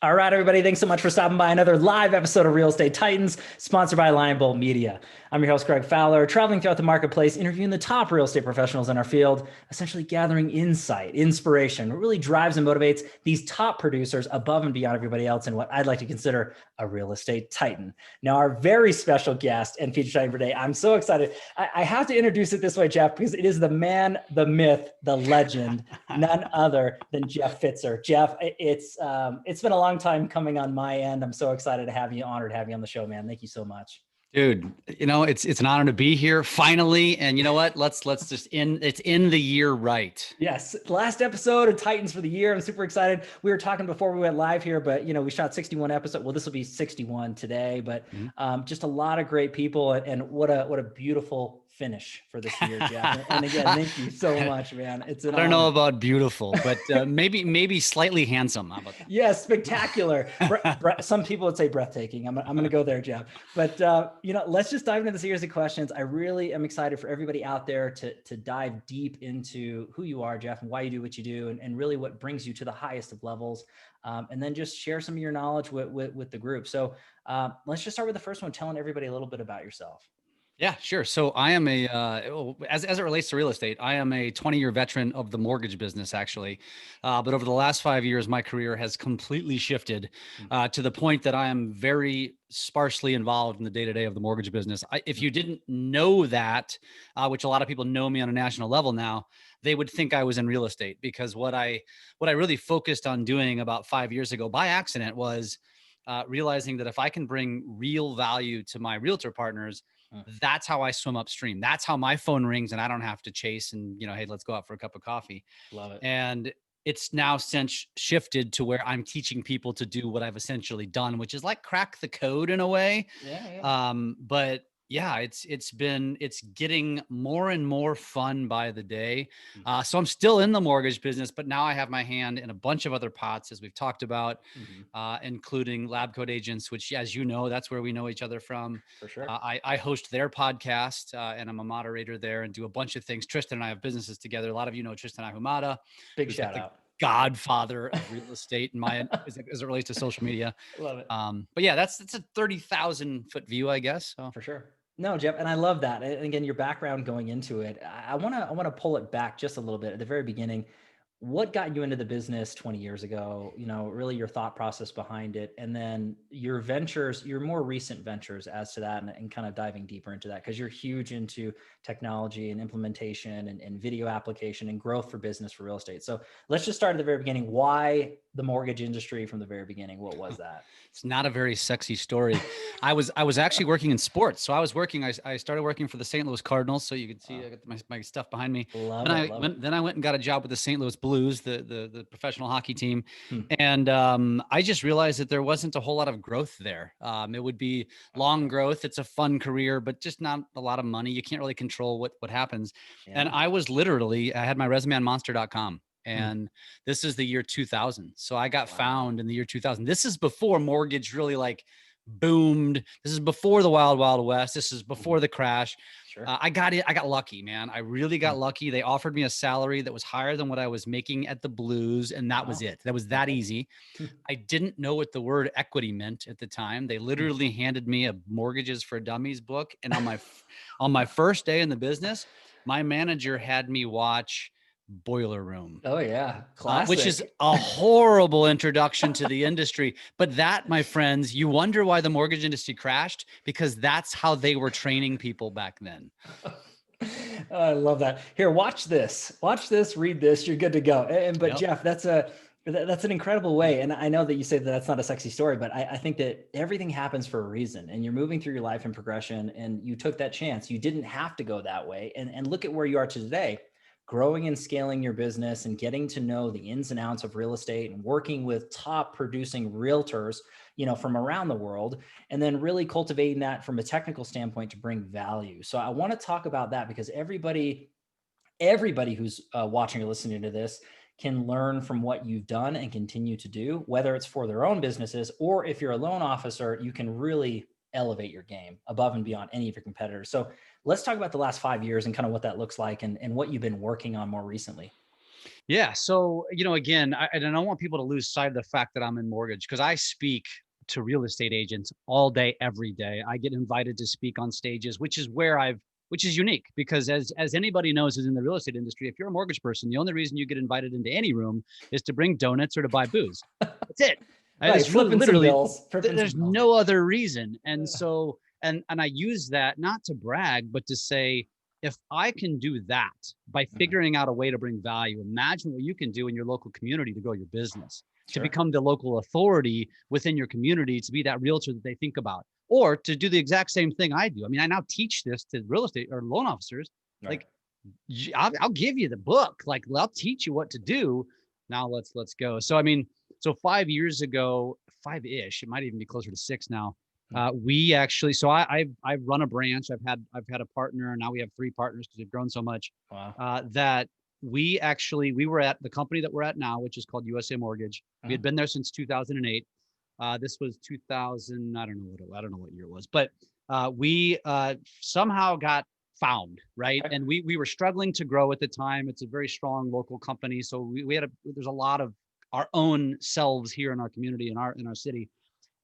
All right, everybody. Thanks so much for stopping by another live episode of Real Estate Titans, sponsored by Lion Bolt Media. I'm your host, Greg Fowler, traveling throughout the marketplace, interviewing the top real estate professionals in our field, essentially gathering insight, inspiration, what really drives and motivates these top producers above and beyond everybody else in what I'd like to consider a real estate titan. Now, our very special guest and feature titan for today, I'm so excited. I have to introduce it this way, Jeff, because it is the man, the myth, the legend, none other than Jeff Pfitzer. Jeff, it's been a long time coming on my end. I'm so excited to have you, honored to have you on the show, man. Thank you so much. Dude, it's an honor to be here finally. And you know what? Let's just it's in the year right. Yes. Last episode of Titans for the year. I'm super excited. We were talking before we went live here, but we shot 61 episodes. Well, this will be 61 today, but just a lot of great people, and what a beautiful finish for this year, Jeff. And again, thank you so much, man. It's an I don't honor. know about beautiful, but maybe slightly handsome. How about that? Yes, spectacular. Some people would say breathtaking. I'm going to go there, Jeff. But let's just dive into the series of questions. I really am excited for everybody out there to dive deep into who you are, Jeff, and why you do what you do, and really what brings you to the highest of levels. And then just share some of your knowledge with the group. So let's just start with the first one, telling everybody a little bit about yourself. Yeah, sure. So I am as it relates to real estate, I am a 20-year veteran of the mortgage business, actually. But over the last 5 years, my career has completely shifted to the point that I am very sparsely involved in the day-to-day of the mortgage business. If you didn't know that, which a lot of people know me on a national level now, they would think I was in real estate, because what I really focused on doing about 5 years ago by accident was realizing that if I can bring real value to my realtor partners, that's how I swim upstream. That's how my phone rings and I don't have to chase and, hey, let's go out for a cup of coffee. Love it. And it's now since shifted to where I'm teaching people to do what I've essentially done, which is like crack the code in a way. Yeah. But yeah, it's getting more and more fun by the day. So I'm still in the mortgage business, but now I have my hand in a bunch of other pots, as we've talked about, including Lab Coat Agents, which, as you know, that's where we know each other from. For sure. I host their podcast, and I'm a moderator there and do a bunch of things. Tristan and I have businesses together. A lot of you know Tristan Ahumada. Big shout out. Godfather of real estate in my as it relates to social media. Love it. But yeah, that's a 30,000 foot view, I guess. So. For sure. No, Jeff, and I love that. And again, your background going into it, I want to pull it back just a little bit at the very beginning. What got you into the business 20 years ago? Really your thought process behind it, and then your ventures, your more recent ventures as to that, and kind of diving deeper into that, because you're huge into technology and implementation and video application and growth for business for real estate. So let's just start at the very beginning. Why the mortgage industry from the very beginning? What was that? It's not a very sexy story. I was actually working in sports. So I started working for the St. Louis Cardinals. So you can see I got my stuff behind me. Then I went and got a job with the St. Louis Blues, the professional hockey team. And I just realized that there wasn't a whole lot of growth there. It would be long growth. It's a fun career, but just not a lot of money. You can't really control what happens. Yeah. And I had my resume on monster.com. And this is the year 2000. So I got found in the year 2000. This is before mortgage really like boomed. This is before the wild, wild west. This is before the crash. Sure. I got lucky, man. I really got lucky. They offered me a salary that was higher than what I was making at the Blues. And that was it. That was that easy. I didn't know what the word equity meant at the time. They literally handed me a Mortgages for Dummies book. And on my first day in the business, my manager had me watch Boiler Room. Oh yeah. Classic. Which is a horrible introduction to the industry. But that, my friends, you wonder why the mortgage industry crashed, because that's how they were training people back then. I love that. Here, watch this, read this. You're good to go. But Jeff, that's an incredible way. And I know that you say that that's not a sexy story, but I think that everything happens for a reason, and you're moving through your life in progression, and you took that chance. You didn't have to go that way. And look at where you are today. Growing and scaling your business and getting to know the ins and outs of real estate and working with top producing realtors, from around the world, and then really cultivating that from a technical standpoint to bring value. So I want to talk about that, because everybody who's watching or listening to this can learn from what you've done and continue to do, whether it's for their own businesses, or if you're a loan officer, you can really elevate your game above and beyond any of your competitors. So let's talk about the last 5 years and kind of what that looks like, and what you've been working on more recently. Yeah. So, again, and I don't want people to lose sight of the fact that I'm in mortgage, because I speak to real estate agents all day, every day. I get invited to speak on stages, which is unique, because as anybody knows who's in the real estate industry, if you're a mortgage person, the only reason you get invited into any room is to bring donuts or to buy booze. That's it. Right. It's really Flipping some literally, bills, flipping some there's bills. no other reason. And Yeah. so, and I use that not to brag, but to say, if I can do that by Mhm. figuring out a way to bring value, imagine what you can do in your local community to grow your business, to Sure. become the local authority within your community, to be that realtor that they think about, or to do the exact same thing I do. I mean, I now teach this to real estate or loan officers. Right. Like, I'll give you the book. Like, I'll teach you what to do. Now let's go. So, I mean, so 5 years ago, five-ish, it might even be closer to six now. Mm. We actually, so I've run a branch. I've had a partner. Now we have three partners because we've grown so much, Wow. that we were at the company that we're at now, which is called USA Mortgage. We Mhm. had been there since 2008. This was 2000. I don't know what year it was, but we somehow got found, right? Okay. And we were struggling to grow at the time. It's a very strong local company, so there's a lot of our own selves here in our community, in our city.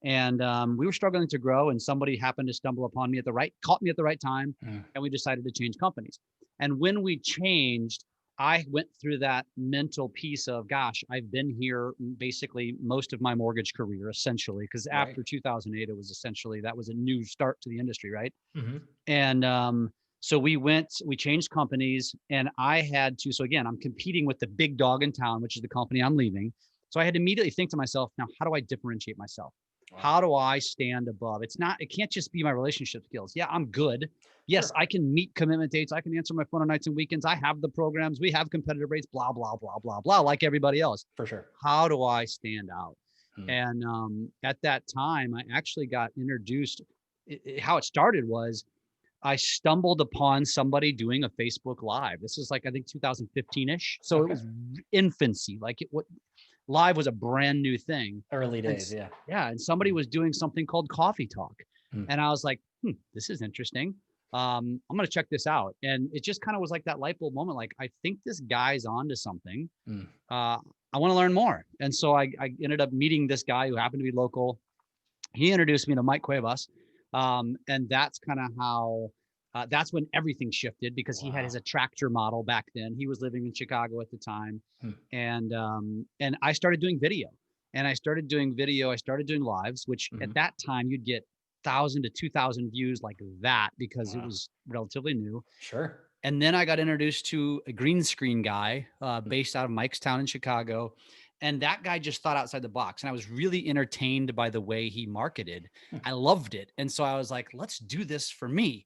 And we were struggling to grow, and somebody happened to stumble upon me caught me at the right time, Mm. and we decided to change companies. And when we changed, I went through that mental piece of, gosh, I've been here basically most of my mortgage career, essentially, because Right. after 2008, that was a new start to the industry, right? Mhm. And so we changed companies, and I had to, so again, I'm competing with the big dog in town, which is the company I'm leaving. So I had to immediately think to myself, now, how do I differentiate myself? Wow. How do I stand above? It can't just be my relationship skills. Yeah, I'm good. Yes, Sure. I can meet commitment dates. I can answer my phone on nights and weekends. I have the programs. We have competitive rates, blah, blah, blah, blah, blah, like everybody else. For sure. How do I stand out? Mm. And at that time, I actually got introduced. How it started was, I stumbled upon somebody doing a Facebook Live. This is like, I think 2015-ish. So it Okay. was infancy. What live was a brand new thing. Early And days. Yeah. yeah, and somebody Mm. was doing something called Coffee Talk. Mm. And I was like, this is interesting. I'm going to check this out. And it just kind of was like that light bulb moment. Like, I think this guy's onto something. Mm. I want to learn more. And so I ended up meeting this guy who happened to be local. He introduced me to Mike Cuevas. And that's kind of how, that's when everything shifted, because he had Wow. his attractor model back then. He was living in Chicago at the time. Mm. And I started doing video, I started doing lives, which at Mhm. that time you'd get 1,000 to 2,000 views like that, because it Wow. was relatively new. Sure. And then I got introduced to a green screen guy Mm. based out of Mikestown in Chicago. And that guy just thought outside the box. And I was really entertained by the way he marketed. Mm. I loved it. And so I was like, let's do this for me.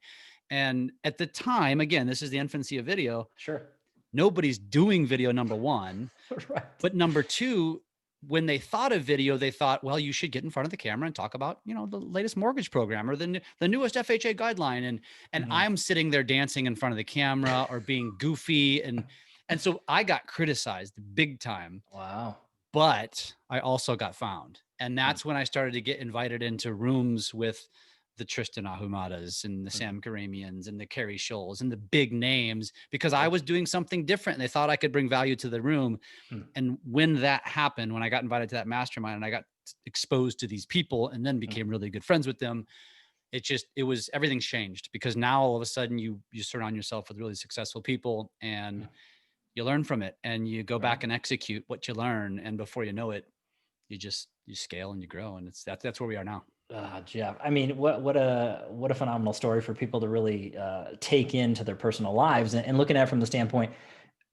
And at the time, again, this is the infancy of video. Sure. Nobody's doing video, number one. Right. But number two, when they thought of video, they thought, well, you should get in front of the camera and talk about, the latest mortgage program or the newest FHA guideline. And Mhm. I'm sitting there dancing in front of the camera or being goofy. And so I got criticized big time, Wow. but I also got found. And Mm. that's when I started to get invited into rooms with the Tristan Ahumadas and the Mhm. Sam Karamians and the Carrie Scholes and the big names, because I Sure. was doing something different and they thought I could bring value to the room. Mm. And when that happened, when I got invited to that mastermind and I got exposed to these people and then Mm. became really good friends with them, everything's changed, because now all of a sudden you surround yourself with really successful people and Mm. you learn from it and you go Right. back and execute what you learn. And before you know it, you scale and you grow. And that's where we are now. Jeff, I mean, what a phenomenal story for people to really take into their personal lives, and looking at it from the standpoint,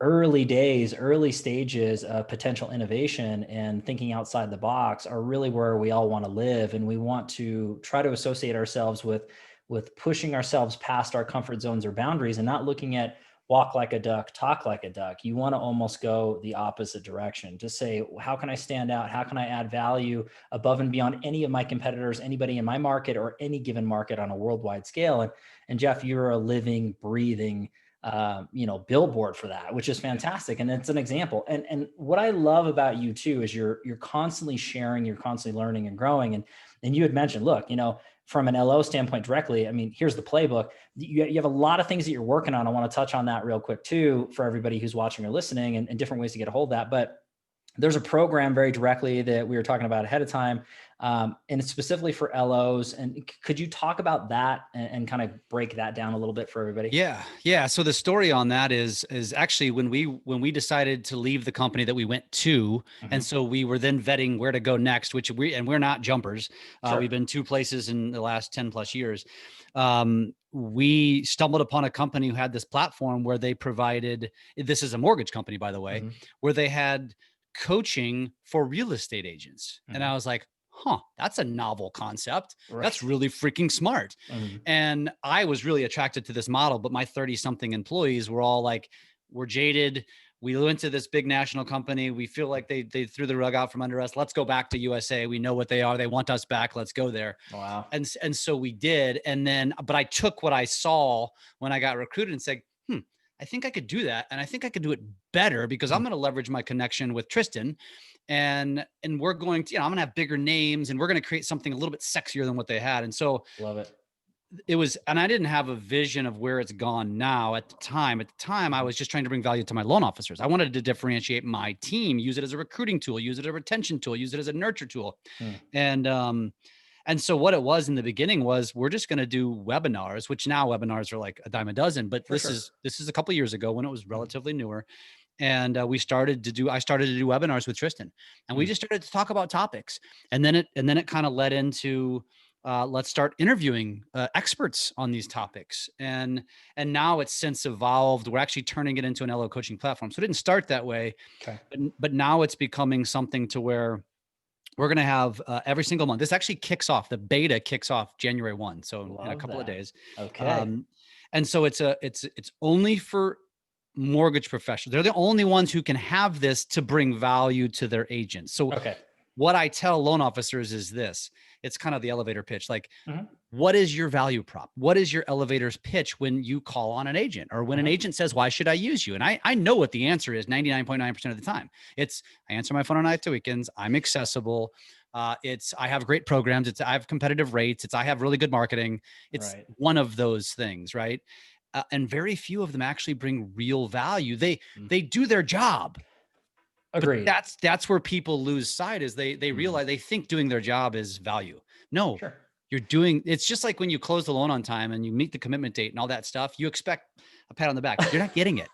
early days, early stages of potential innovation and thinking outside the box are really where we all want to live, and we want to try to associate ourselves with pushing ourselves past our comfort zones or boundaries, and not looking at walk like a duck, talk like a duck. You want to almost go the opposite direction to say, how can I stand out? How can I add value above and beyond any of my competitors, anybody in my market, or any given market on a worldwide scale? And Jeff, you're a living, breathing, billboard for that, which is fantastic. And it's an example. And what I love about you too is you're constantly sharing, you're constantly learning and growing. And you had mentioned, look, from an LO standpoint directly, I mean, here's the playbook. You have a lot of things that you're working on. I want to touch on that real quick too, for everybody who's watching or listening, and different ways to get a hold of that. But there's a program very directly that we were talking about ahead of time, and it's specifically for LOs. And could you talk about that and kind of break that down a little bit for everybody? Yeah. So the story on that is actually when we decided to leave the company that we went to, and so we were then vetting where to go next, we're not jumpers. Sure. We've been 2 places in the last 10 plus years. We stumbled upon a company who had this platform where they provided, this is a mortgage company, by the way, where they had coaching for real estate agents. And I was like, that's a novel concept. Right. That's really freaking smart. And I was really attracted to this model, but my 30 something employees were all like, we're jaded. We went to this big national company. We feel like they threw the rug out from under us. Let's go back to USA. We know what they are. They want us back. Let's go there. Wow. And so we did. And then, but I took what I saw when I got recruited and said, I think I could do that. And I think I could do it better because I'm going to leverage my connection with Tristan, and we're going to, I'm going to have bigger names, and we're going to create something a little bit sexier than what they had. And so love it. It was, and I didn't have a vision of where it's gone now at the time. I was just trying to bring value to my loan officers. I wanted to differentiate my team, use it as a recruiting tool, use it as a retention tool, use it as a nurture tool. And so what it was in the beginning was, we're just going to do webinars, which now webinars are like a dime a dozen, but this is a couple of years ago when it was relatively newer. And I started to do webinars with Tristan, and we just started to talk about topics. And then it kind of led into, let's start interviewing experts on these topics. And now it's since evolved. We're actually turning it into an LO coaching platform. So it didn't start that way, but now it's becoming something to where we're going to have every single month. This actually kicks off. The beta kicks off January 1. So in a couple of days. Okay. And so it's only for mortgage professionals. They're the only ones who can have this to bring value to their agents. So what I tell loan officers is this: it's kind of the elevator pitch. Like, what is your value prop? What is your elevator's pitch when you call on an agent, or when an agent says, why should I use you? And I know what the answer is 99.9% of the time. It's, I answer my phone on nights to weekends. I'm accessible. I have great programs. I have competitive rates. I have really good marketing. It's one of those things. Right. And very few of them actually bring real value. They do their job. Agreed. But that's where people lose sight, is they realize, they think doing their job is value. No, it's just like when you close the loan on time and you meet the commitment date and all that stuff, you expect a pat on the back. You're not getting it.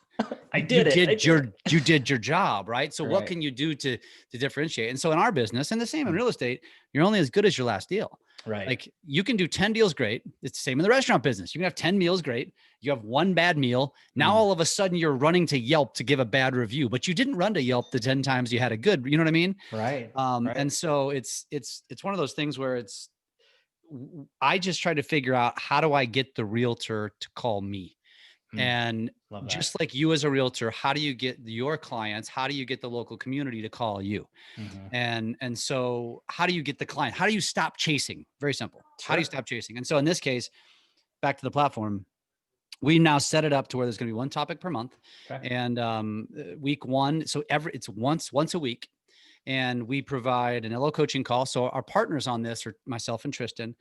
You did your job, right? So what can you do to differentiate? And so in our business, and the same in real estate, you're only as good as your last deal. Right. Like, you can do 10 deals great. It's the same in the restaurant business. You can have 10 meals great. You have one bad meal. Now all of a sudden you're running to Yelp to give a bad review, but you didn't run to Yelp the 10 times you had a good, you know what I mean? Right. And so it's one of those things where I just try to figure out, how do I get the realtor to call me? And just like you as a realtor, how do you get your clients? How do you get the local community to call you? And so how do you get the client? How do you stop chasing? Very simple. How do you stop chasing? And so in this case, back to the platform, we now set it up to where there's going to be one topic per month. And week one, so it's once a week. And we provide an LO coaching call. So our partners on this are myself and Tristan,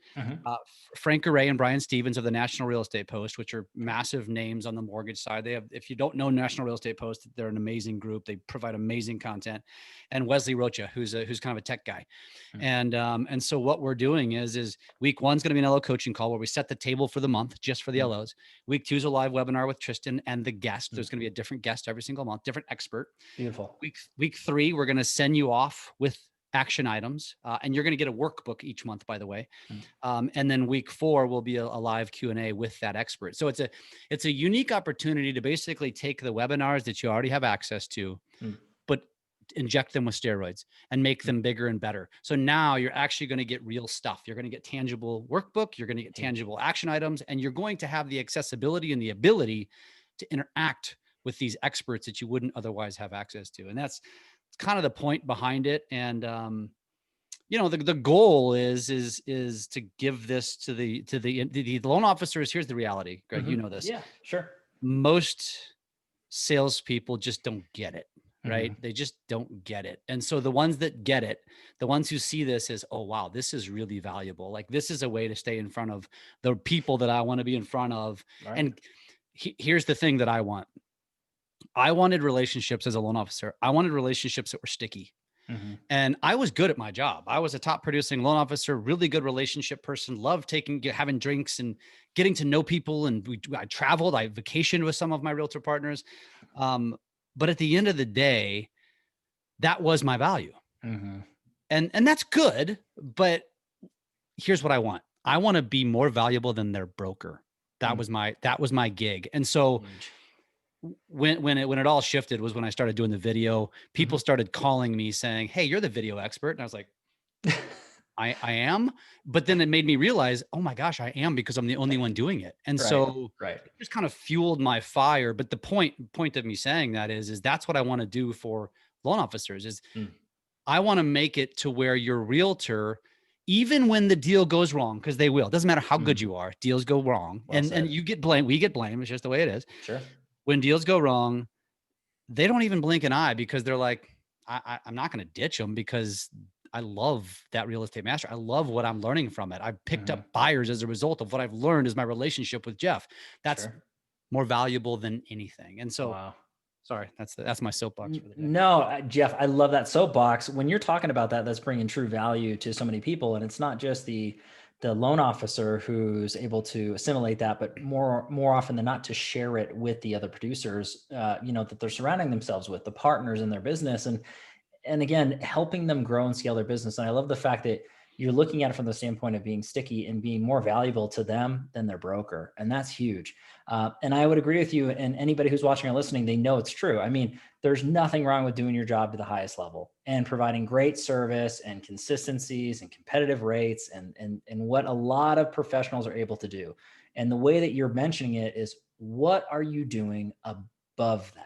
Frank Array and Brian Stevens of the National Real Estate Post, which are massive names on the mortgage side. They have, if you don't know National Real Estate Post, they're an amazing group. They provide amazing content. And Wesley Rocha, who's kind of a tech guy. And so what we're doing is week one's going to be an LO coaching call where we set the table for the month just for the LOs. Week two is a live webinar with Tristan and the guest. There's going to be a different guest every single month, different expert. Beautiful. Week three, we're going to send you off with action items, and you're going to get a workbook each month, by the way. And then week four will be a live Q&A with that expert. So it's a unique opportunity to basically take the webinars that you already have access to, but inject them with steroids and make them bigger and better. So now you're actually going to get real stuff. You're going to get tangible workbook. You're going to get tangible action items, and you're going to have the accessibility and the ability to interact with these experts that you wouldn't otherwise have access to. And that's kind of the point behind it. And, the goal is to give this to the loan officers. Here's the reality, Greg, you know this. Yeah, sure. Most salespeople just don't get it. right? They just don't get it. And so the ones that get it, the ones who see this as, oh, wow, this is really valuable. Like this is a way to stay in front of the people that I want to be in front of. Right. And here's the thing that I want. I wanted relationships as a loan officer. I wanted relationships that were sticky. And I was good at my job. I was a top producing loan officer, really good relationship person, loved having drinks and getting to know people. And I traveled, I vacationed with some of my realtor partners. But at the end of the day, that was my value. And that's good. But here's what I want. I want to be more valuable than their broker. That was my gig. And so when it all shifted was when I started doing the video. People started calling me saying, hey, you're the video expert. And I was like, I am. But then it made me realize, oh my gosh, I am, because I'm the only one doing it. And so it just kind of fueled my fire. But the point of me saying that is that's what I want to do for loan officers is I want to make it to where your realtor, even when the deal goes wrong, because they will, it doesn't matter how good you are, deals go wrong. And you get blamed. We get blamed. It's just the way it is. Sure. When deals go wrong, they don't even blink an eye, because they're like, I'm not going to ditch them, because I love that real estate master. I love what I'm learning from it. I've picked up buyers as a result of what I've learned is my relationship with Jeff. That's more valuable than anything. And so, sorry, that's my soapbox for the day. No, Jeff, I love that soapbox. When you're talking about that, that's bringing true value to so many people. And it's not just the loan officer who's able to assimilate that, but more often than not to share it with the other producers, that they're surrounding themselves with, the partners in their business. And again, helping them grow and scale their business. And I love the fact that you're looking at it from the standpoint of being sticky and being more valuable to them than their broker. And that's huge. And I would agree with you, and anybody who's watching or listening, they know it's true. I mean, there's nothing wrong with doing your job to the highest level and providing great service and consistencies and competitive rates and what a lot of professionals are able to do. And the way that you're mentioning it is, what are you doing above that?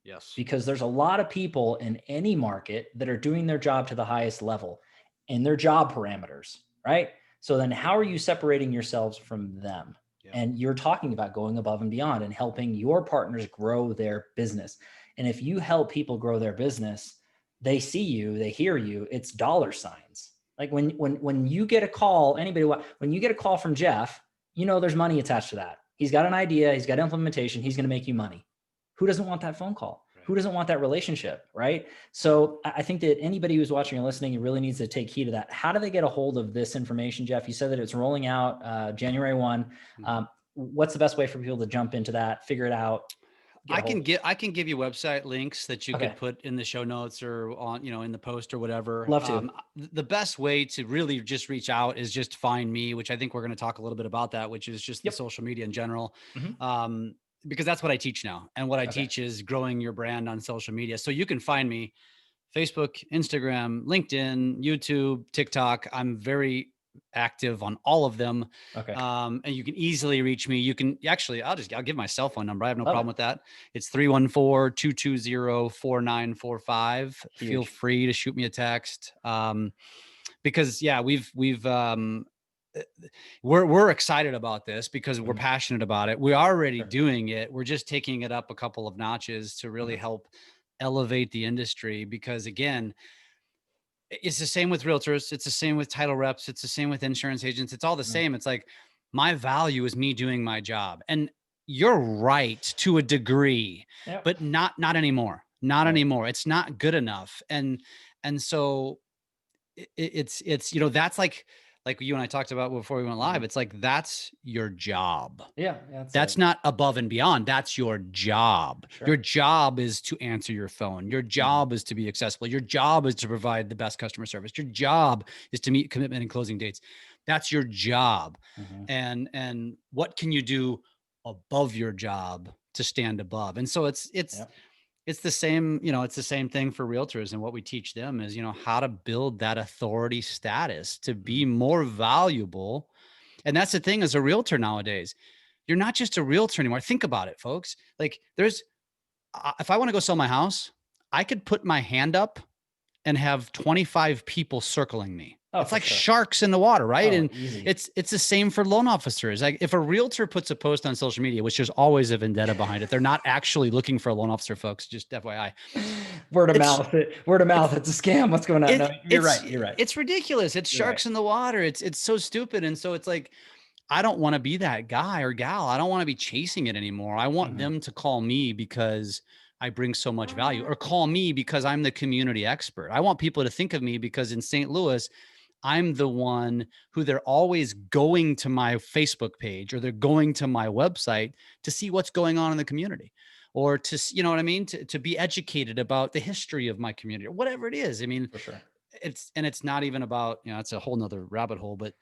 Yes. Because there's a lot of people in any market that are doing their job to the highest level in their job parameters, right? So then how are you separating yourselves from them? Yeah. And you're talking about going above and beyond and helping your partners grow their business. And if you help people grow their business, they see you, they hear you, it's dollar signs. Like when you get a call, when you get a call from Jeff, there's money attached to that. He's got an idea, he's got implementation, he's going to make you money. Who doesn't want that phone call? Right. Who doesn't want that relationship, right? So I think that anybody who's watching and listening really needs to take heed of that. How do they get a hold of this information, Jeff? You said that it's rolling out January 1. What's the best way for people to jump into that, figure it out? I can give you website links that you could put in the show notes or on, in the post or whatever. Love to. The best way to really just reach out is just find me, which I think we're going to talk a little bit about that, which is just the social media in general. Because that's what I teach now. And what I teach is growing your brand on social media. So you can find me Facebook, Instagram, LinkedIn, YouTube, TikTok. I'm very active on all of them. And you can easily reach me. You can actually, I'll give my cell phone number. I have no problem with that. It's 314-220-4945. Feel free to shoot me a text. Because we're excited about this because we're passionate about it. We're already doing it. We're just taking it up a couple of notches to really help elevate the industry, because again, it's the same with realtors. It's the same with title reps. It's the same with insurance agents. It's all the same. It's like, my value is me doing my job. And you're right to a degree, but not anymore. Not anymore. It's not good enough. And so it's that's like you and I talked about before we went live. It's like, that's your job. Yeah. That's not above and beyond. That's your job. Sure. Your job is to answer your phone. Your job is to be accessible. Your job is to provide the best customer service. Your job is to meet commitment and closing dates. That's your job. And what can you do above your job to stand above? And so it's the same, it's the same thing for realtors. And what we teach them is, how to build that authority status to be more valuable. And that's the thing, as a realtor nowadays, you're not just a realtor anymore. Think about it, folks. Like, if I want to go sell my house, I could put my hand up and have 25 people circling me. Oh, It's for like sure. sharks in the water, right? Oh, And easy. it's the same for loan officers. Like if a realtor puts a post on social media, which there's always a vendetta behind it, they're not actually looking for a loan officer, folks. Just FYI. Word of It's mouth. Word of it's mouth. It's a scam. What's going on? No, you're right. You're right. it's ridiculous. It's You're right. sharks in the water. It's so stupid. And so it's like, I don't want to be that guy or gal. I don't want to be chasing it anymore. I want Mhm. them to call me because I bring so much value, or call me because I'm the community expert. I want people to think of me because in St. Louis, I'm the one who they're always going to my Facebook page or they're going to my website to see what's going on in the community, or to, you know what I mean? To be educated about the history of my community or whatever it is. I mean, For sure. it's not even about, you know, it's a whole nother rabbit hole, but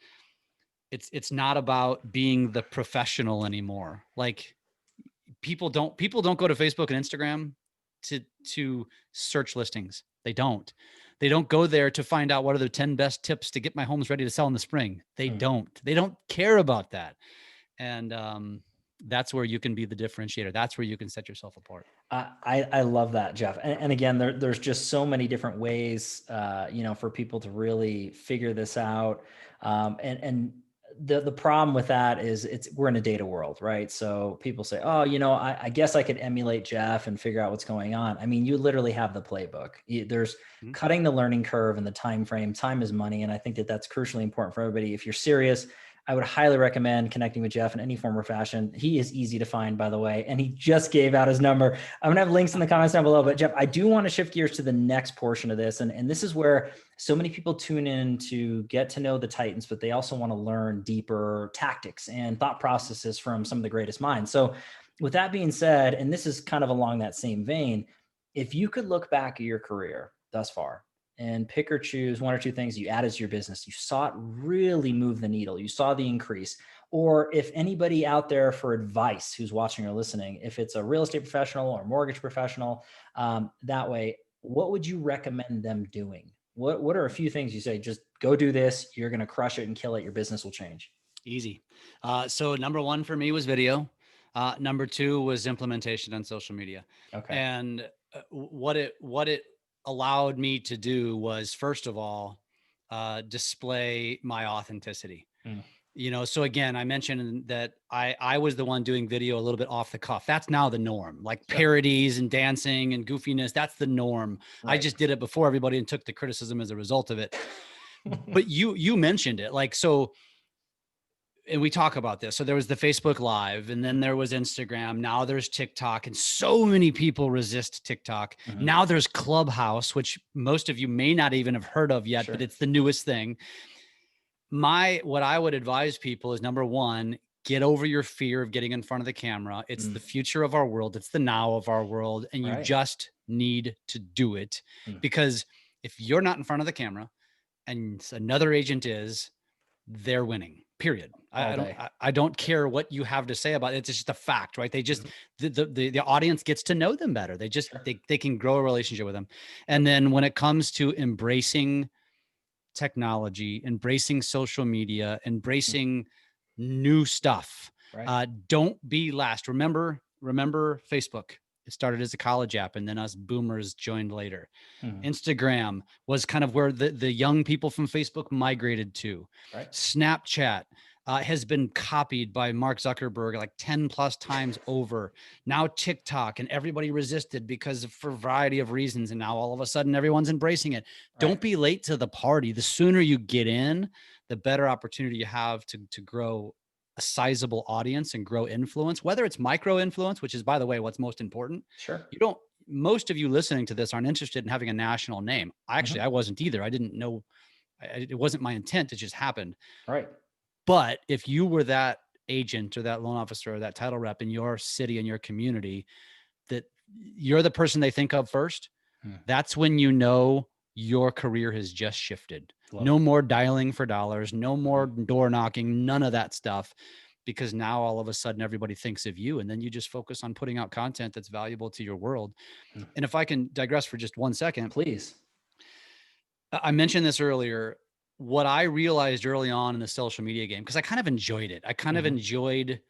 it's not about being the professional anymore. Like people don't go to Facebook and Instagram to search listings. They don't go there to find out what are the 10 best tips to get my homes ready to sell in the spring. Mm. They don't care about that. And that's where you can be the differentiator. That's where you can set yourself apart. I love that, Jeff. And again, there's just so many different ways, for people to really figure this out. And the problem with that is we're in a data world, right? So people say, oh, I guess I could emulate Jeff and figure out what's going on. I mean, you literally have the playbook. There's Mhm. cutting the learning curve and the time frame. Time is money, and I think that that's crucially important for everybody. If you're serious, I would highly recommend connecting with Jeff in any form or fashion. He is easy to find, by the way, and he just gave out his number. I'm going to have links in the comments down below. But Jeff, I do want to shift gears to the next portion of this. And this is where so many people tune in to get to know the Titans, but they also want to learn deeper tactics and thought processes from some of the greatest minds. So with that being said, and this is kind of along that same vein, if you could look back at your career thus far and pick or choose one or two things you added to your business, you saw it really move the needle, you saw the increase, or if anybody out there for advice who's watching or listening, if it's a real estate professional or mortgage professional, that way, what would you recommend them doing? What are a few things you say, just go do this, you're going to crush it and kill it, your business will change? Easy. So number one for me was video. Number two was implementation on social media. Okay. And what it allowed me to do was, first of all, display my authenticity. Mm. You know, so again, I mentioned that I was the one doing video a little bit off the cuff. That's now the norm, like Sure. parodies and dancing and goofiness. That's the norm. I Right. just did it before everybody and took the criticism as a result of it. But you mentioned it, like, so, and we talk about this. So there was the Facebook Live, and then there was Instagram. Now there's TikTok, and so many people resist TikTok. Mhm. Now there's Clubhouse, which most of you may not even have heard of yet, Sure. but it's the newest thing. What I would advise people is, number one, get over your fear of getting in front of the camera. It's Mm. the future of our world. It's the now of our world. And you Right. just need to do it, Mm. because if you're not in front of the camera and another agent is, they're winning, period. All day. I don't care what you have to say about it. It's just a fact, right? They just, Mhm. the audience gets to know them better. They just, Sure. they can grow a relationship with them. And then when it comes to embracing technology, embracing social media, Mm. embracing new stuff, Right. don't be last. Remember Facebook. It started as a college app, and then us boomers joined later. Mhm. Instagram was kind of where the young people from Facebook migrated to. Right. Snapchat has been copied by Mark Zuckerberg like 10 plus times over. Now TikTok, and everybody resisted because for a variety of reasons. And now all of a sudden everyone's embracing it. Right. Don't be late to the party. The sooner you get in, the better opportunity you have to grow a sizable audience and grow influence, whether it's micro influence, which is, by the way, what's most important. Sure. Most of you listening to this aren't interested in having a national name. Actually, Mhm. I wasn't either. I didn't know. It wasn't my intent. It just happened. Right. But if you were that agent or that loan officer or that title rep in your city and your community, that you're the person they think of first, Mm. that's when you know your career has just shifted. Love No it. more dialing for dollars, no more door knocking, none of that stuff. Because now all of a sudden everybody thinks of you, and then you just focus on putting out content that's valuable to your world. Mm. And if I can digress for just 1 second, Please. I mentioned this earlier. What I realized early on in the social media game, because I kind of enjoyed it. I kind of Mhm. enjoyed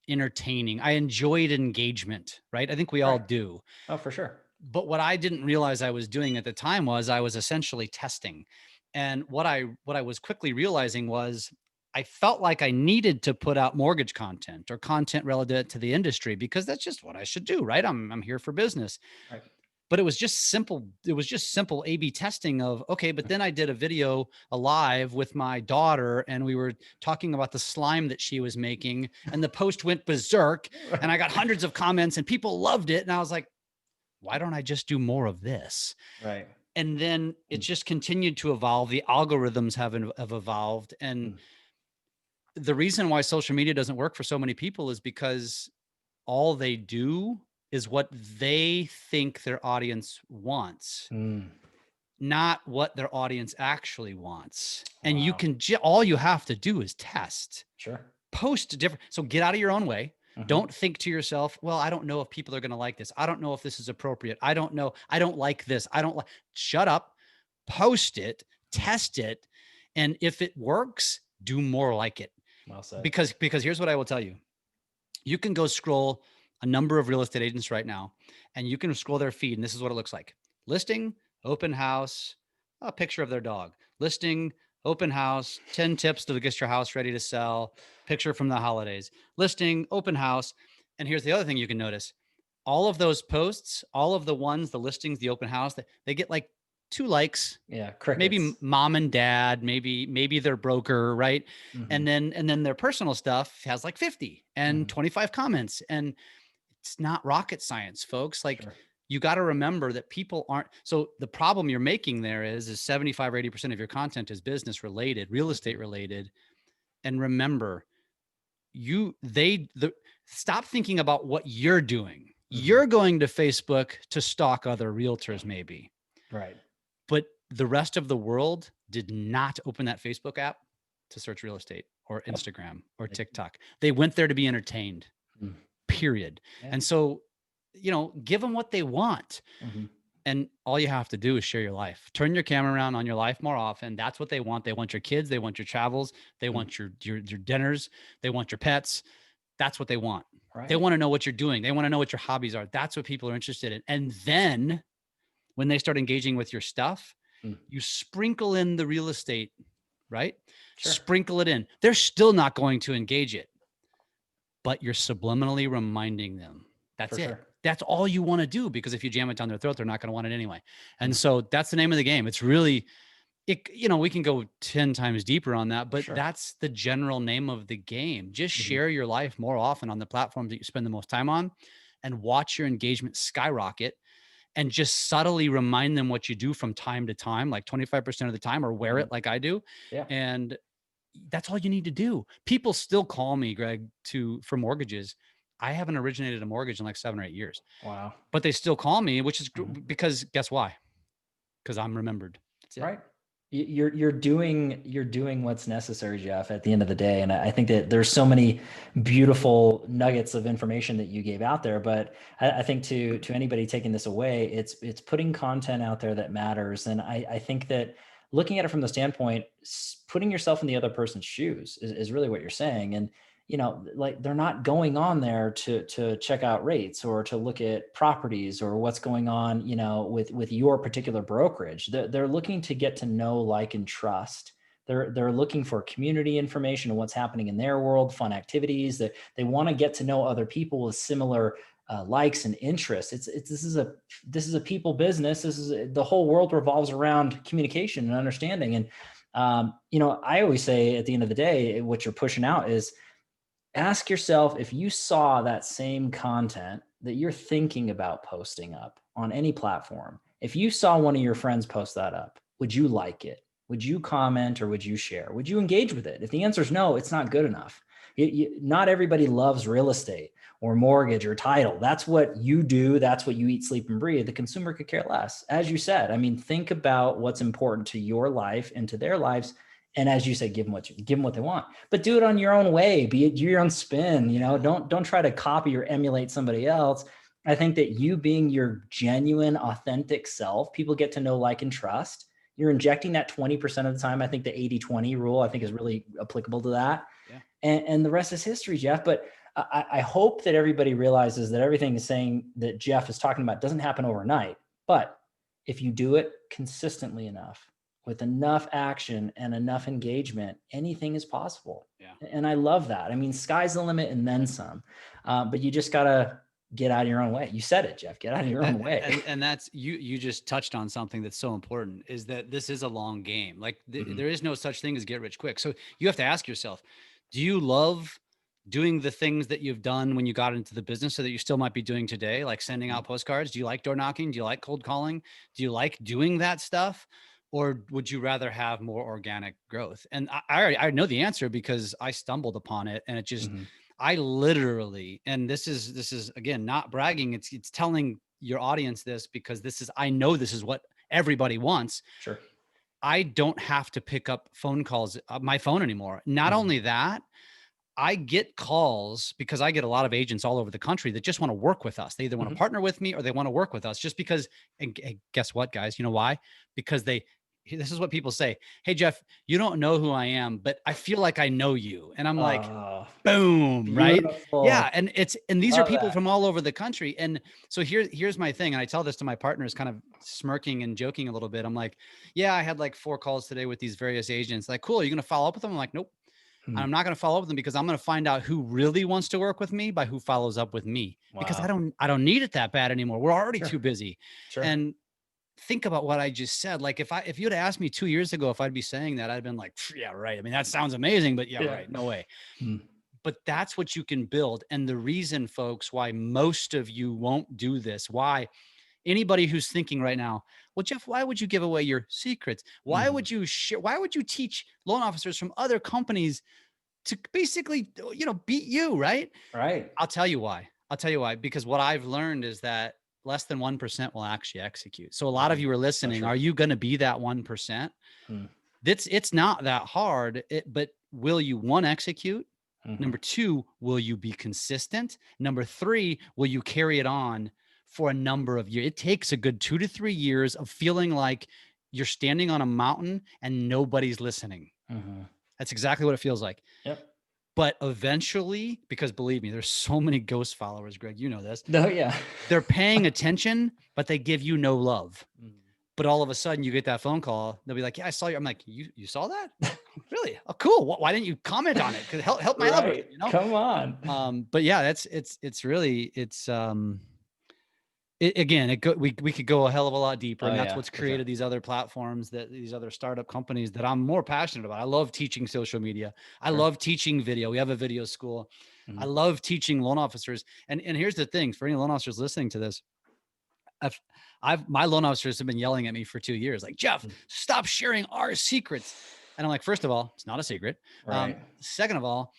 entertaining. I enjoyed engagement, right? I think we all Right. do. Oh, for sure. But what I didn't realize I was doing at the time was I was essentially testing. And what I was quickly realizing was I felt like I needed to put out mortgage content or content relative to the industry because that's just what I should do, right? I'm here for business. Right. But it was just simple. It was just simple A/B testing of, okay, but then I did a video, a live with my daughter, and we were talking about the slime that she was making, and the post went berserk, and I got hundreds of comments, and people loved it, and I was like, why don't I just do more of this? Right. And then it just continued to evolve. The algorithms have evolved, and the reason why social media doesn't work for so many people is because all they do is what they think their audience wants, not what their audience actually wants. And you Wow. can, all you have to do is test, Sure. post different. So get out of your own way. Don't think to yourself, well, I don't know if people are going to like this. I don't know if this is appropriate. I don't know. I don't like this. I don't like, shut up, post it, test it. And if it works, do more like it. Well said. Because here's what I will tell you. You can go scroll a number of real estate agents right now, and you can scroll their feed, and this is what it looks like. Listing, open house, a picture of their dog. Listing, open house, 10 tips to get your house ready to sell, picture from the holidays. Listing, open house. And here's the other thing you can notice. All of those posts, all of the ones, the listings, the open house, they get like 2 likes. Yeah, crickets. Maybe mom and dad, maybe their broker, right? And then their personal stuff has like 50 and 25 comments. And it's not rocket science, folks. Like, you got to remember that people aren't. So the problem you're making there is 75 or 80% of your content is business related, real estate related. And remember, stop thinking about what you're doing. You're going to Facebook to stalk other realtors, maybe. Right. But the rest of the world did not open that Facebook app to search real estate or Instagram or TikTok. They went there to be entertained, period. Yeah. And so, give them what they want. And all you have to do is share your life. Turn your camera around on your life more often. That's what they want. They want your kids. They want your travels. They want your dinners. They want your pets. That's what they want. Right. They want to know what you're doing. They want to know what your hobbies are. That's what people are interested in. And then when they start engaging with your stuff, you sprinkle in the real estate, right? Sure. Sprinkle it in. They're still not going to engage it, but you're subliminally reminding them. That's it. Sure. That's all you want to do, because if you jam it down their throat, they're not going to want it anyway. And so that's the name of the game. It's really, we can go 10 times deeper on that, but that's the general name of the game. Just share your life more often on the platforms that you spend the most time on, and watch your engagement skyrocket. And just subtly remind them what you do from time to time, like 25% of the time, or wear it like I do. Yeah. And that's all you need to do. People still call me, Greg, for mortgages. I haven't originated a mortgage in like 7 or 8 years. Wow. But they still call me, which is because guess why? Because I'm remembered. That's it. Right. You're doing what's necessary, Jeff, at the end of the day. And I think that there's so many beautiful nuggets of information that you gave out there, but I think to anybody taking this away, it's putting content out there that matters. And I think that looking at it from the standpoint, putting yourself in the other person's shoes is really what you're saying. And like, they're not going on there to check out rates or to look at properties or what's going on, with your particular brokerage. They're looking to get to know, like, and trust. They're looking for community information and what's happening in their world, fun activities, that they want to get to know other people with similar likes and interests. This is a people business. The whole world revolves around communication and understanding. And, I always say at the end of the day, what you're pushing out is, ask yourself, if you saw that same content that you're thinking about posting up on any platform, if you saw one of your friends post that up, would you like it? Would you comment, or would you share? Would you engage with it? If the answer is no, it's not good enough. Not everybody loves real estate or mortgage or title. That's what you do. That's what you eat, sleep, and breathe. The consumer could care less. As you said, think about what's important to your life and to their lives. And as you said, give them what they want, but do it on your own way. Do your own spin. Don't try to copy or emulate somebody else. I think that you being your genuine, authentic self, people get to know, like, and trust. You're injecting that 20% of the time. I think the 80-20 rule, I think, is really applicable to that. Yeah. And the rest is history, Jeff. But I hope that everybody realizes that everything is saying that Jeff is talking about doesn't happen overnight. But if you do it consistently enough, with enough action and enough engagement, anything is possible. Yeah. And I love that. I mean, sky's the limit and then some, but you just got to get out of your own way. You said it, Jeff, get out of your own way. And that's, you just touched on something that's so important, is that this is a long game. Like there is no such thing as get rich quick. So you have to ask yourself, do you love doing the things that you've done when you got into the business so that you still might be doing today, like sending out postcards? Do you like door knocking? Do you like cold calling? Do you like doing that stuff? Or would you rather have more organic growth? And I know the answer because I stumbled upon it, and it just, I literally, and this is again, not bragging. It's telling your audience this because I know this is what everybody wants. Sure. I don't have to pick up phone calls, my phone anymore. Not only that, I get calls because I get a lot of agents all over the country that just want to work with us. They either want to partner with me or they want to work with us just because, and guess what, guys, you know why? Because this is what people say. Hey, Jeff, you don't know who I am, but I feel like I know you. And I'm like, boom, beautiful. Right? Yeah. And these are people from all over the country. And so here's my thing. And I tell this to my partners, kind of smirking and joking a little bit. I'm like, yeah, I had like 4 calls today with these various agents. Like, cool. Are you going to follow up with them? I'm like, nope. I'm not going to follow up with them because I'm going to find out who really wants to work with me by who follows up with me, because I don't need it that bad anymore. We're already too busy. And think about what I just said. Like if you had asked me 2 years ago, if I'd be saying that, I'd been like, yeah, right. I mean, that sounds amazing, but yeah, right. No way. But that's what you can build. And the reason, folks, why most of you won't do this, why anybody who's thinking right now, well, Jeff, why would you give away your secrets? Why would you share? Why would you teach loan officers from other companies to basically, beat you? Right. Right. I'll tell you why. Because what I've learned is that less than 1% will actually execute. So a lot of you are listening. Are you going to be that 1%? It's not that hard, but will you, 1, execute? Number 2, will you be consistent? Number 3, will you carry it on for a number of years? It takes a good 2 to 3 years of feeling like you're standing on a mountain and nobody's listening. That's exactly what it feels like. Yep. But eventually, because believe me, there's so many ghost followers, Greg, you know this. No, yeah. They're paying attention, but they give you no love. But all of a sudden you get that phone call. They'll be like, yeah, I saw you. I'm like, you saw that? Really? Oh, cool. Why didn't you comment on it? Cause help my algorithm, Come on. But yeah, we could go a hell of a lot deeper. And that's what's created these other platforms, these other startup companies that I'm more passionate about. I love teaching social media. I love teaching video. We have a video school. I love teaching loan officers. And here's the thing, for any loan officers listening to this, my loan officers have been yelling at me for 2 years. Like, Jeff, stop sharing our secrets. And I'm like, first of all, it's not a secret. Right. Second of all,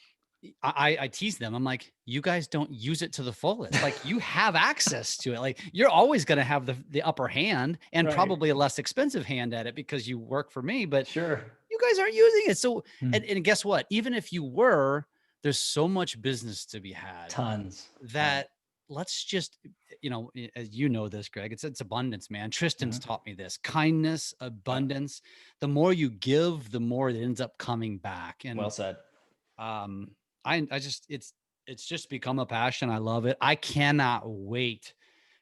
I tease them. I'm like, you guys don't use it to the fullest. Like, you have access to it. Like, you're always going to have the upper hand, and probably a less expensive hand at it because you work for me, but you guys aren't using it. So, and guess what? Even if you were, there's so much business to be had. Tons. That let's just, as you know this, Greg, it's abundance, man. Tristan's taught me this: kindness, abundance. The more you give, the more it ends up coming back. And well said. It's just become a passion. I love it. I cannot wait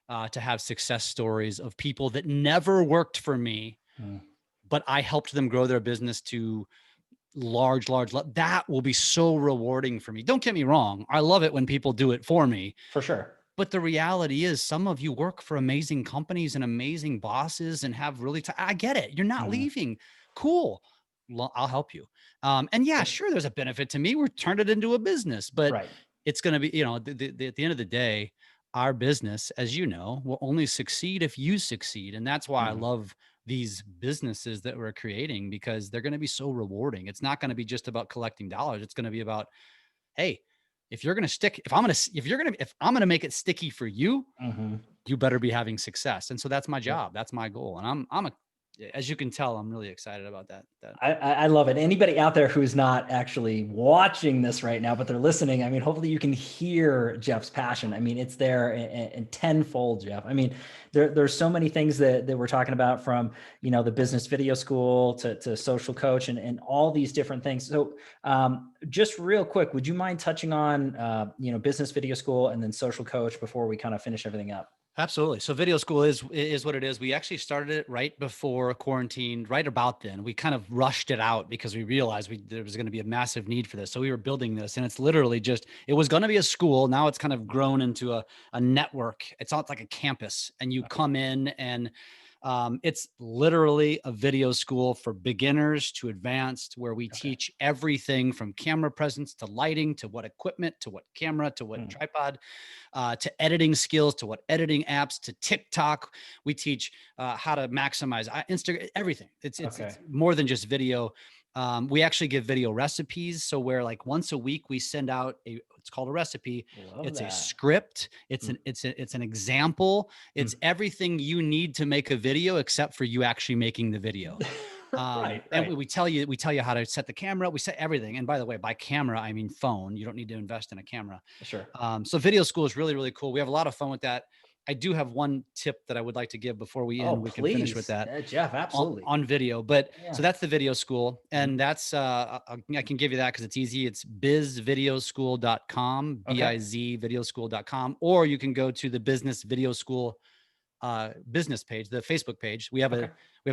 to have success stories of people that never worked for me, but I helped them grow their business to large. That will be so rewarding for me. Don't get me wrong. I love it when people do it for me. For sure. But the reality is, some of you work for amazing companies and amazing bosses and have really, I get it. You're not leaving. Cool. I'll help you. And yeah, sure, there's a benefit to me. We're turned it into a business, but it's going to be, at the end of the day, our business, as you know, will only succeed if you succeed. And that's why I love these businesses that we're creating, because they're going to be so rewarding. It's not going to be just about collecting dollars. It's going to be about, hey, if I'm going to make it sticky for you, you better be having success. And so that's my job. That's my goal. And as you can tell, I'm really excited about that. I love it. Anybody out there who's not actually watching this right now, but they're listening, I mean, hopefully you can hear Jeff's passion. I mean, it's there in tenfold, Jeff. I mean, there's so many things that we're talking about, from, the business video school to social coach and all these different things. So just real quick, would you mind touching on, business video school and then social coach before we kind of finish everything up? Absolutely. So video school is what it is. We actually started it right before quarantine, right about then. We kind of rushed it out because we realized there was going to be a massive need for this. So we were building this, and it's literally just, it was going to be a school. Now it's kind of grown into a network. It's not like a campus, and you come in and it's literally a video school for beginners to advanced, where we teach everything from camera presence to lighting to what equipment to what camera to what tripod, to editing skills, to what editing apps, to TikTok. We teach how to maximize Instagram, everything. It's more than just video. We actually give video recipes. So where like once a week we send out it's called a recipe. It's a script. It's an example. It's everything you need to make a video, except for you actually making the video. And we tell you how to set the camera. We set everything. And by the way, by camera, I mean phone. You don't need to invest in a camera. Sure. So video school is really, really cool. We have a lot of fun with that. I do have one tip that I would like to give before we end. We can finish with that. Jeff, absolutely. On video. But so that's the video school. And that's, I can give you that because it's easy. It's bizvideoschool.com, bizvideoschool.com, or you can go to the business video school business page, the Facebook page. We have a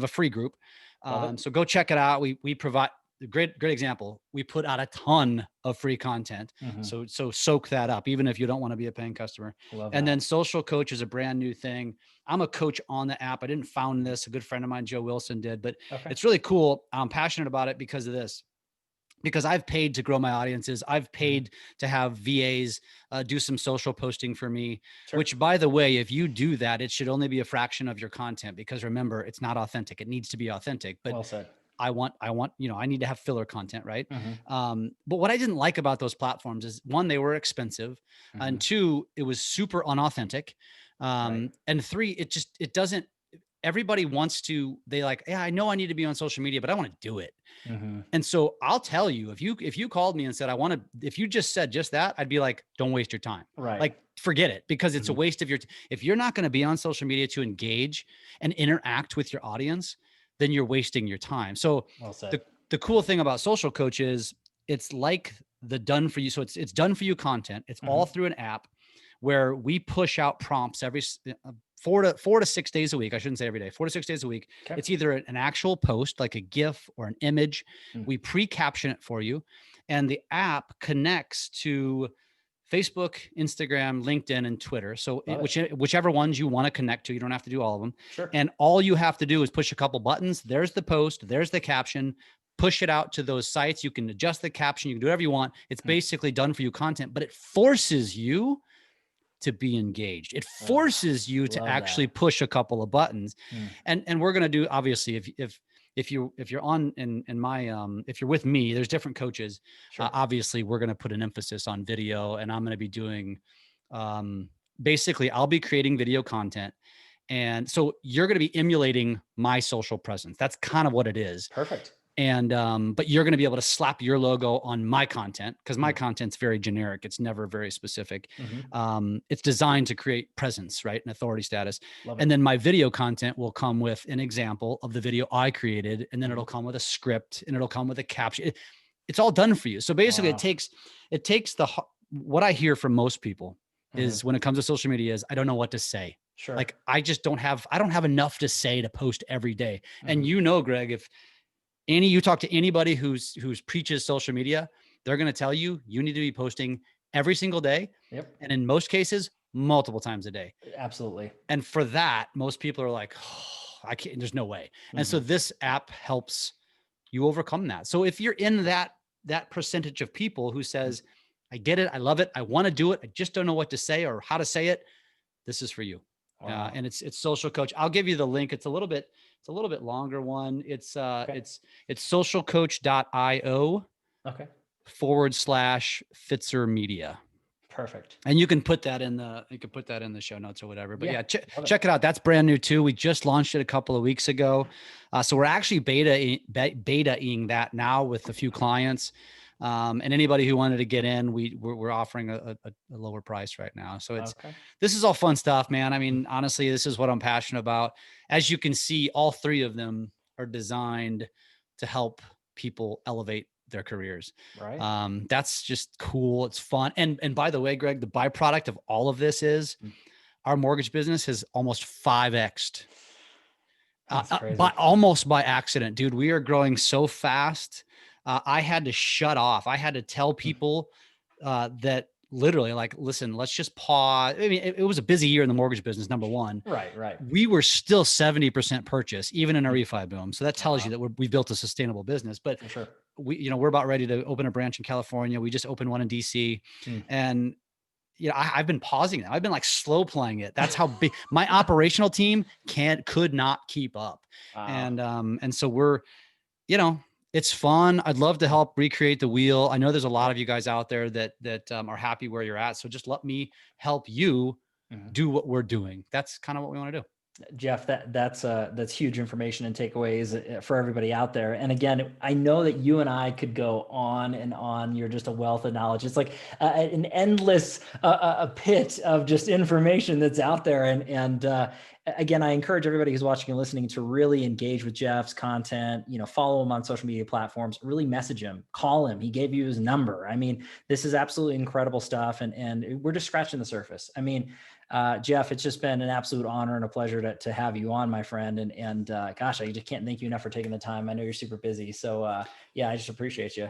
free group. So go check it out. We provide a great example. We put out a ton of free content. So soak that up, even if you don't want to be a paying customer. Then Social Coach is a brand new thing. I'm a coach on the app. I didn't found this. A good friend of mine, Joe Wilson, did, but it's really cool. I'm passionate about it because of this. Because I've paid to grow my audiences. I've paid to have VAs do some social posting for me, which, by the way, if you do that, it should only be a fraction of your content, because remember, it's not authentic. It needs to be authentic. But I want, I need to have filler content, right? But what I didn't like about those platforms is, one, they were expensive, and two, it was super unauthentic. And three, it doesn't, everybody wants to, they like, yeah, I know I need to be on social media, but I want to do it. And so I'll tell you, if you called me and said, if you just said just that, I'd be like, don't waste your time. Like, forget it, because it's a waste of if you're not going to be on social media to engage and interact with your audience, then you're wasting your time. So the cool thing about Social Coach is it's like the done for you. So it's done for you content. It's all through an app where we push out prompts every 4 to 6 days a week. I shouldn't say every day, 4 to 6 days a week. It's either an actual post, like a GIF or an image. We pre-caption it for you. And the app connects to Facebook, Instagram, LinkedIn, and Twitter. So whichever ones you want to connect to, you don't have to do all of them. And all you have to do is push a couple buttons. There's the post, there's the caption, push it out to those sites. You can adjust the caption. You can do whatever you want. It's basically done for you content, but it forces you to be engaged. It forces you to actually push a couple of buttons. And we're going to do, obviously, if you're on in my, if you're with me, there's different coaches. Obviously we're going to put an emphasis on video, and I'm going to be doing, basically I'll be creating video content. And so you're going to be emulating my social presence. That's kind of what it is. Perfect. And, but you're going to be able to slap your logo on my content, because my content's very generic. It's never very specific. It's designed to create presence, right? And authority status. And then my video content will come with an example of the video I created. And then it'll come with a script, and it'll come with a caption. It's all done for you. So basically it takes what I hear from most people is, when it comes to social media, is I don't know what to say. Like, I don't have enough to say to post every day. And Greg, if you talk to anybody who's preaches social media, they're going to tell you need to be posting every single day. And in most cases, multiple times a day. Absolutely. And for that, most people are like, oh, I can't, there's no way. And so this app helps you overcome that. So if you're in that percentage of people who says, I get it, I love it, I want to do it, I just don't know what to say or how to say it, this is for you. And it's Social Coach. I'll give you the link. It's a little bit longer one. It's socialcoach.io /Pfitzer Media. Perfect. And you can put that in the show notes or whatever. But check it out. That's brand new too. We just launched it a couple of weeks ago. So we're actually betaing that now with a few clients. And anybody who wanted to get in, we're offering a lower price right now. So this is all fun stuff, man. I mean, honestly, this is what I'm passionate about. As you can see, all three of them are designed to help people elevate their careers. That's just cool. It's fun. And by the way, Greg, the byproduct of all of this is our mortgage business has almost 5x'd. That's crazy. But almost by accident, dude. We are growing so fast. I had to shut off. I had to tell people that literally, like, listen, let's just pause. I mean, it was a busy year in the mortgage business, number one. Right. We were still 70% purchase, even in a refi boom. So that tells you that we built a sustainable business. But For sure. we're about ready to open a branch in California. We just opened one in DC, and I've been pausing that. I've been like slow playing it. That's how big my operational team could not keep up. Wow. And so we're, it's fun. I'd love to help recreate the wheel. I know there's a lot of you guys out there that are happy where you're at. So just let me help you do what we're doing. That's kind of what we want to do. Jeff, that's huge information and takeaways for everybody out there. And again, I know that you and I could go on and on. You're just a wealth of knowledge. It's like an endless a pit of just information that's out there. And again, I encourage everybody who's watching and listening to really engage with Jeff's content. Follow him on social media platforms. Really message him, call him. He gave you his number. I mean, this is absolutely incredible stuff, and we're just scratching the surface. I mean, Jeff, it's just been an absolute honor and a pleasure to have you on, my friend. And gosh, I just can't thank you enough for taking the time. I know you're super busy. So yeah, I just appreciate you.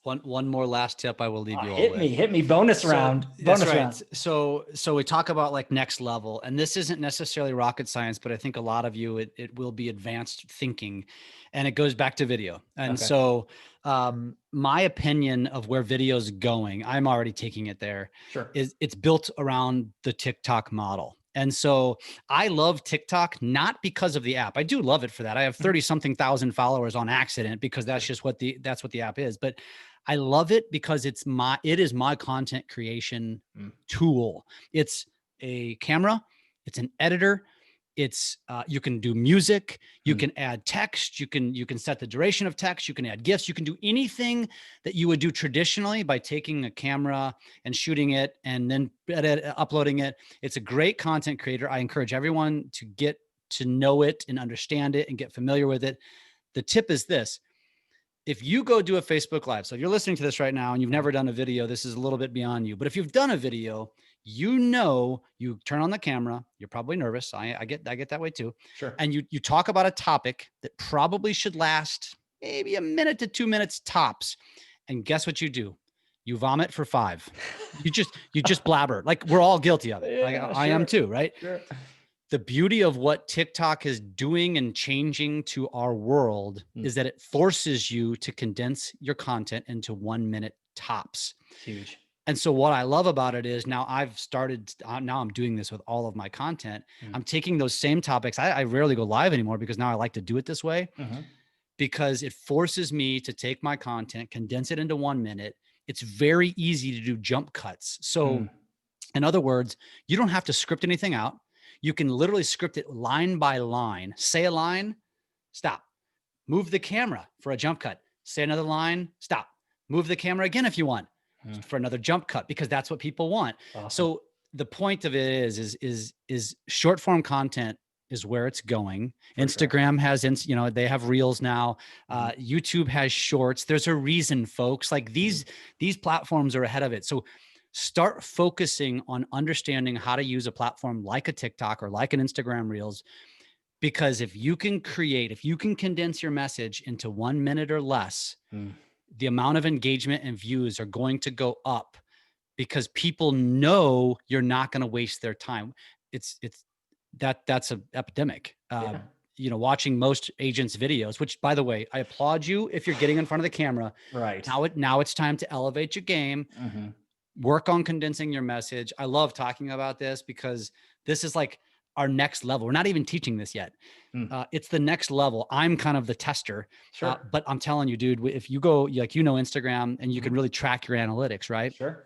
One more last tip I will leave you all with. Hit me. Bonus round. That's right. So we talk about like next level, and this isn't necessarily rocket science, but I think a lot of you, it will be advanced thinking, and it goes back to video. And so my opinion of where video is going, I'm already taking it there. Sure. Is it's built around the TikTok model. And so I love TikTok, not because of the app. I do love it for that. I have 30 something thousand followers on accident because that's just what the app is. But I love it because it is my content creation tool. It's a camera, it's an editor, it's you can do music, you can add text, you can set the duration of text, you can add GIFs, you can do anything that you would do traditionally by taking a camera and shooting it and then uploading it. It's a great content creator. I encourage everyone to get to know it and understand it and get familiar with it. The tip is this. If you go do a Facebook Live, so if you're listening to this right now and you've never done a video, this is a little bit beyond you. But if you've done a video, you turn on the camera, you're probably nervous. I get that way too. Sure. And you talk about a topic that probably should last maybe a minute to 2 minutes tops. And guess what you do? You vomit for 5. You just blabber. Like, we're all guilty of it. Yeah, like, sure. I am too, right? Sure. The beauty of what TikTok is doing and changing to our world is that it forces you to condense your content into 1 minute tops. Huge. And so what I love about it is now I'm doing this with all of my content. I'm taking those same topics. I rarely go live anymore because now I like to do it this way because it forces me to take my content, condense it into 1 minute. It's very easy to do jump cuts. So in other words, you don't have to script anything out. You can literally script it line by line. Say a line, stop. Move the camera for a jump cut. Say another line, stop. Move the camera again if you want for another jump cut, because that's what people want. Awesome. So the point of it is short form content is where it's going. For Instagram has, they have reels now. YouTube has shorts. There's a reason, folks. Like these platforms are ahead of it. So start focusing on understanding how to use a platform like a TikTok or like an Instagram Reels, because if you can condense your message into 1 minute or less, the amount of engagement and views are going to go up because people know you're not going to waste their time. That's an epidemic. Watching most agents' videos, which, by the way, I applaud you if you're getting in front of the camera. Right. Now it's time to elevate your game. Work on condensing your message. I love talking about this because this is like our next level. We're not even teaching this yet. It's the next level. I'm kind of the tester, but I'm telling you, dude, if you go, Instagram and you can really track your analytics, right? Sure.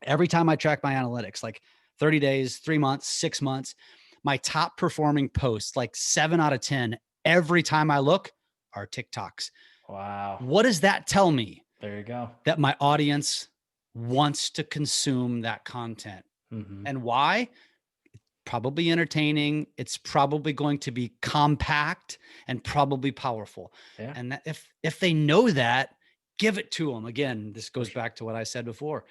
Every time I track my analytics, like 30 days, 3 months, 6 months, my top performing posts, like 7 out of 10, every time I look, are TikToks. Wow. What does that tell me? There you go. That my audience wants to consume that content. And why? Probably entertaining. It's probably going to be compact and probably powerful. Yeah. And that if they know that, give it to them. Again, this goes back to what I said before.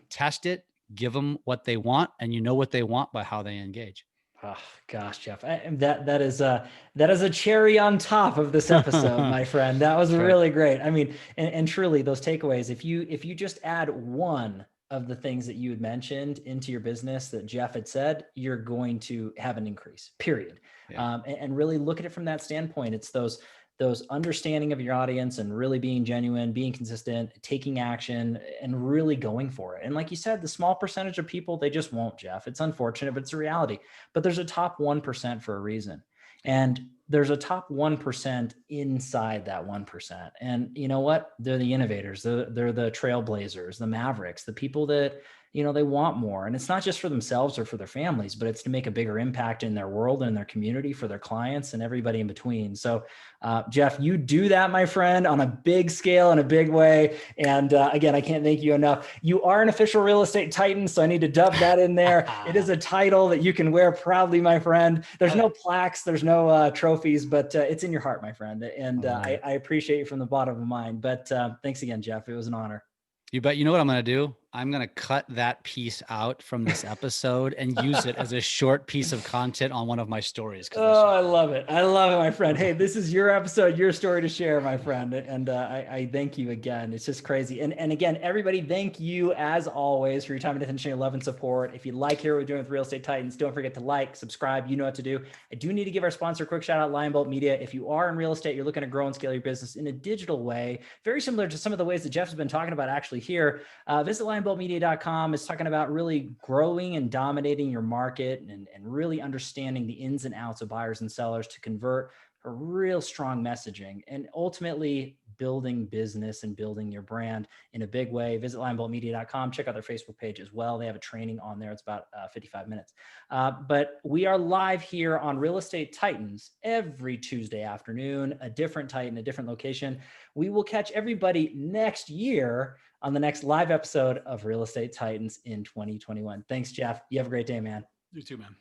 Test it, give them what they want, and you know what they want by how they engage. Oh gosh, Jeff, that is a cherry on top of this episode, my friend. That was really great. I mean, and truly, those takeaways. If you just add one of the things that you had mentioned into your business that Jeff had said, you're going to have an increase. Period. Yeah. And really look at it from that standpoint. It's those understanding of your audience and really being genuine, being consistent, taking action, and really going for it. And like you said, the small percentage of people, they just won't, Jeff. It's unfortunate, but it's a reality. But there's a top 1% for a reason. And there's a top 1% inside that 1%. And you know what? They're the innovators. They're the trailblazers, the mavericks, the people that, they want more. And it's not just for themselves or for their families, but it's to make a bigger impact in their world and their community, for their clients and everybody in between. So Jeff, you do that, my friend, on a big scale in a big way. And again, I can't thank you enough. You are an official real estate titan, so I need to dub that in there. It is a title that you can wear proudly, my friend. There's no plaques, there's no trophies, but it's in your heart, my friend. And I appreciate you from the bottom of mine. But thanks again, Jeff. It was an honor. You bet. You know what I'm going to do? I'm going to cut that piece out from this episode and use it as a short piece of content on one of my stories. Oh, I love it. I love it, my friend. Hey, this is your episode, your story to share, my friend. And I thank you again. It's just crazy. And again, everybody, thank you as always for your time and attention, your love and support. If you like hear what we're doing with Real Estate Titans, don't forget to like, subscribe. You know what to do. I do need to give our sponsor a quick shout out, Lionbolt Media. If you are in real estate, you're looking to grow and scale your business in a digital way, very similar to some of the ways that Jeff has been talking about actually here, visit lionboltmedia.com. It's talking about really growing and dominating your market and really understanding the ins and outs of buyers and sellers to convert a real strong messaging and ultimately building business and building your brand in a big way. Visit lionboltmedia.com. Check out their Facebook page as well. They have a training on there. It's about 55 minutes. But we are live here on Real Estate Titans every Tuesday afternoon, a different Titan, a different location. We will catch everybody next year on the next live episode of Real Estate Titans in 2021. Thanks, Jeff. You have a great day, man. You too, man.